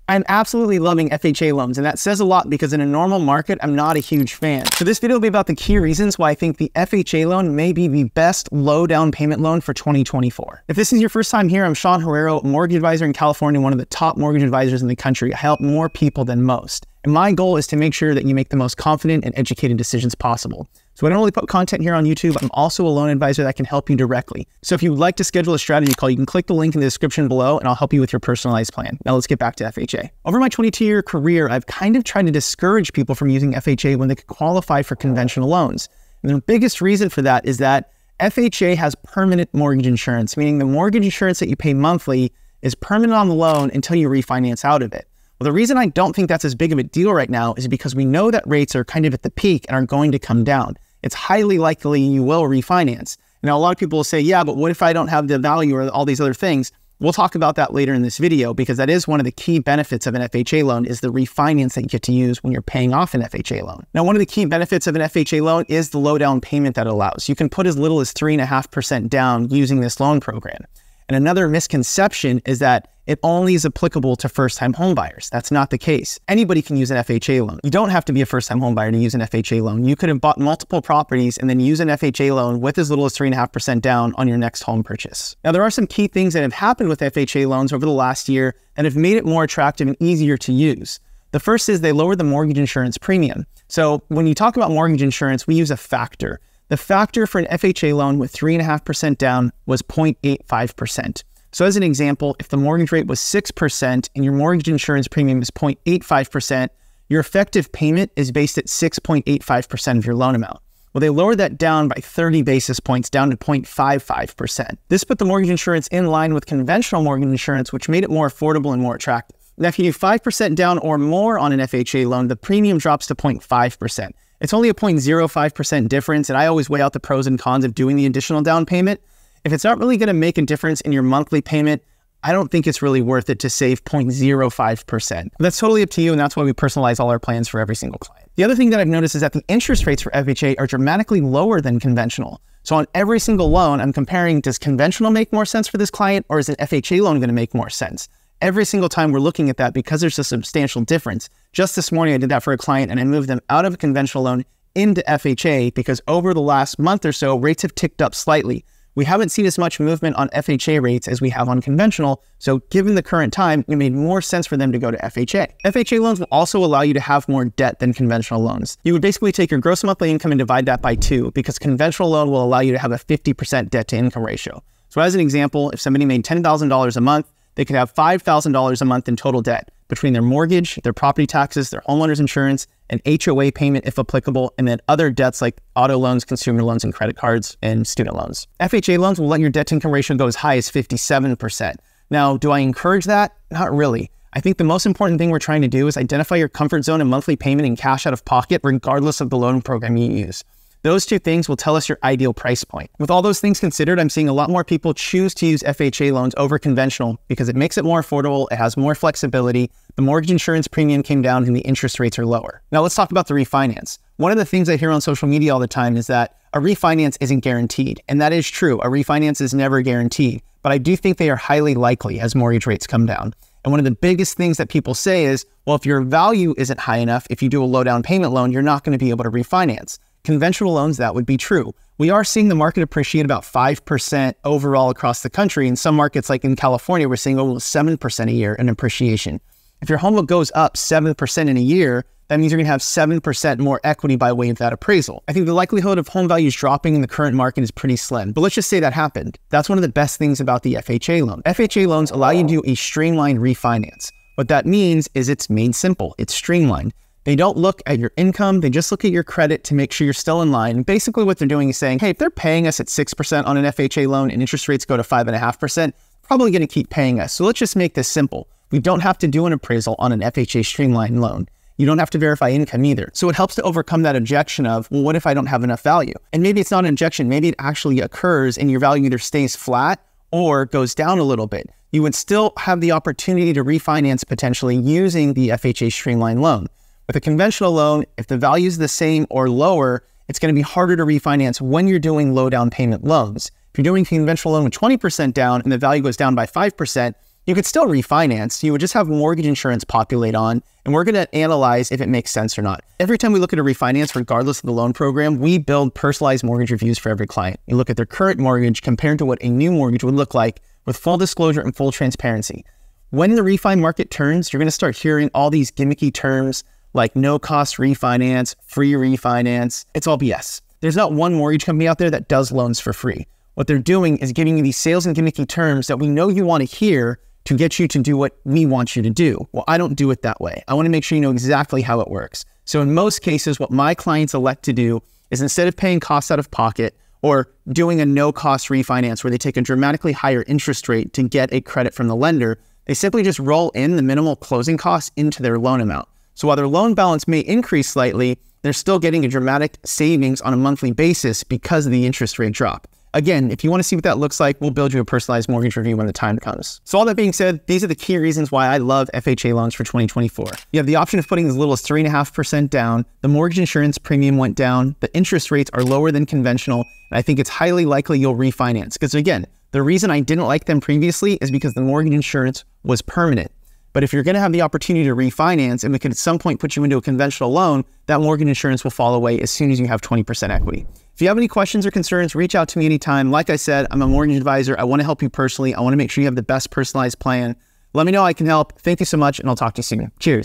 I'm absolutely loving FHA loans, and that says a lot because in a normal market, I'm not a huge fan. So this video will be about the key reasons why I think the FHA loan may be the best low down payment loan for 2024. If this is your first time here, I'm Sean Herrero, mortgage advisor in California, one of the top mortgage advisors in the country. I help more people than most. And my goal is to make sure that you make the most confident and educated decisions possible. So I don't only put content here on YouTube, I'm also a loan advisor that can help you directly. So if you would like to schedule a strategy call, you can click the link in the description below and I'll help you with your personalized plan. Now let's get back to FHA. Over my 22-year career, I've kind of tried to discourage people from using FHA when they could qualify for conventional loans. And the biggest reason for that is that FHA has permanent mortgage insurance, meaning the mortgage insurance that you pay monthly is permanent on the loan until you refinance out of it. Well, the reason I don't think that's as big of a deal right now is because we know that rates are kind of at the peak and are going to come down. It's highly likely you will refinance. Now, a lot of people will say, yeah, but what if I don't have the value or all these other things? We'll talk about that later in this video because that is one of the key benefits of an FHA loan is the refinance that you get to use when you're paying off an FHA loan. Now, one of the key benefits of an FHA loan is the low down payment that it allows. You can put as little as 3.5% down using this loan program. And another misconception is that it only is applicable to first-time homebuyers. That's not the case. Anybody can use an FHA loan. You don't have to be a first-time homebuyer to use an FHA loan. You could have bought multiple properties and then use an FHA loan with as little as 3.5% down on your next home purchase. Now, there are some key things that have happened with FHA loans over the last year that have made it more attractive and easier to use. The first is they lowered the mortgage insurance premium. So when you talk about mortgage insurance, we use a factor. The factor for an FHA loan with 3.5% down was 0.85%. So as an example, if the mortgage rate was 6% and your mortgage insurance premium is 0.85%, your effective payment is based at 6.85% of your loan amount. Well, they lowered that down by 30 basis points down to 0.55%. This put the mortgage insurance in line with conventional mortgage insurance, which made it more affordable and more attractive. Now, if you do 5% down or more on an FHA loan, the premium drops to 0.5%. It's only a 0.05% difference, and I always weigh out the pros and cons of doing the additional down payment. If it's not really going to make a difference in your monthly payment, I don't think it's really worth it to save 0.05%. That's totally up to you, and that's why we personalize all our plans for every single client. The other thing that I've noticed is that the interest rates for FHA are dramatically lower than conventional. So on every single loan, I'm comparing, does conventional make more sense for this client, or is an FHA loan going to make more sense? Every single time we're looking at that because there's a substantial difference. Just this morning, I did that for a client and I moved them out of a conventional loan into FHA because over the last month or so, rates have ticked up slightly. We haven't seen as much movement on FHA rates as we have on conventional, so given the current time, it made more sense for them to go to FHA. FHA loans will also allow you to have more debt than conventional loans. You would basically take your gross monthly income and divide that by 2 because conventional loan will allow you to have a 50% debt to income ratio. So as an example, if somebody made $10,000 a month, they could have $5,000 a month in total debt between their mortgage, their property taxes, their homeowner's insurance, an HOA payment if applicable, and then other debts like auto loans, consumer loans, and credit cards, and student loans. FHA loans will let your debt to income ratio go as high as 57%. Now, do I encourage that? Not really. I think the most important thing we're trying to do is identify your comfort zone and monthly payment and cash out of pocket regardless of the loan program you use. Those two things will tell us your ideal price point. With all those things considered, I'm seeing a lot more people choose to use FHA loans over conventional because it makes it more affordable, it has more flexibility, the mortgage insurance premium came down, and the interest rates are lower. Now let's talk about the refinance. One of the things I hear on social media all the time is that a refinance isn't guaranteed, and that is true. A refinance is never guaranteed, but I do think they are highly likely as mortgage rates come down. And one of the biggest things that people say is, well, if your value isn't high enough, if you do a low down payment loan, you're not going to be able to refinance. Conventional loans, that would be true. We are seeing the market appreciate about 5% overall across the country. In some markets, like in California, we're seeing almost 7% a year in appreciation. If your home goes up 7% in a year, that means you're going to have 7% more equity by way of that appraisal. I think the likelihood of home values dropping in the current market is pretty slim, but let's just say that happened. That's one of the best things about the FHA loan. FHA loans allow you to do a streamlined refinance. What that means is it's made simple, it's streamlined. They don't look at your income, they just look at your credit to make sure you're still in line. And basically what they're doing is saying, hey, if they're paying us at 6% on an FHA loan and interest rates go to 5.5%, probably going to keep paying us. So let's just make this simple. We don't have to do an appraisal on an FHA streamlined loan. You don't have to verify income either. So it helps to overcome that objection of, well, what if I don't have enough value? And maybe it's not an objection, maybe it actually occurs and your value either stays flat or goes down a little bit. You would still have the opportunity to refinance potentially using the FHA streamlined loan. With a conventional loan, if the value is the same or lower, it's going to be harder to refinance when you're doing low down payment loans. If you're doing a conventional loan with 20% down and the value goes down by 5%, You could still refinance. You would just have mortgage insurance populate on, and we're going to analyze if it makes sense or not. Every time we look at a refinance, regardless of the loan program, we build personalized mortgage reviews for every client. You look at their current mortgage compared to what a new mortgage would look like with full disclosure and full transparency. When the refi market turns, you're going to start hearing all these gimmicky terms like no-cost refinance, free refinance. It's all BS. There's not one mortgage company out there that does loans for free. What they're doing is giving you these sales and gimmicky terms that we know you want to hear to get you to do what we want you to do. Well, I don't do it that way. I want to make sure you know exactly how it works. So in most cases, what my clients elect to do is instead of paying costs out of pocket or doing a no-cost refinance where they take a dramatically higher interest rate to get a credit from the lender, they simply just roll in the minimal closing costs into their loan amount. So while their loan balance may increase slightly, they're still getting a dramatic savings on a monthly basis because of the interest rate drop. Again, if you want to see what that looks like, we'll build you a personalized mortgage review when the time comes. So all that being said, these are the key reasons why I love FHA loans for 2024. You have the option of putting as little as 3.5% down. The mortgage insurance premium went down. The interest rates are lower than conventional. And I think it's highly likely you'll refinance. Because again, the reason I didn't like them previously is because the mortgage insurance was permanent. But if you're going to have the opportunity to refinance and we can at some point put you into a conventional loan, that mortgage insurance will fall away as soon as you have 20% equity. If you have any questions or concerns, reach out to me anytime. Like I said, I'm a mortgage advisor. I want to help you personally. I want to make sure you have the best personalized plan. Let me know how I can help. Thank you so much, and I'll talk to you soon. Cheers.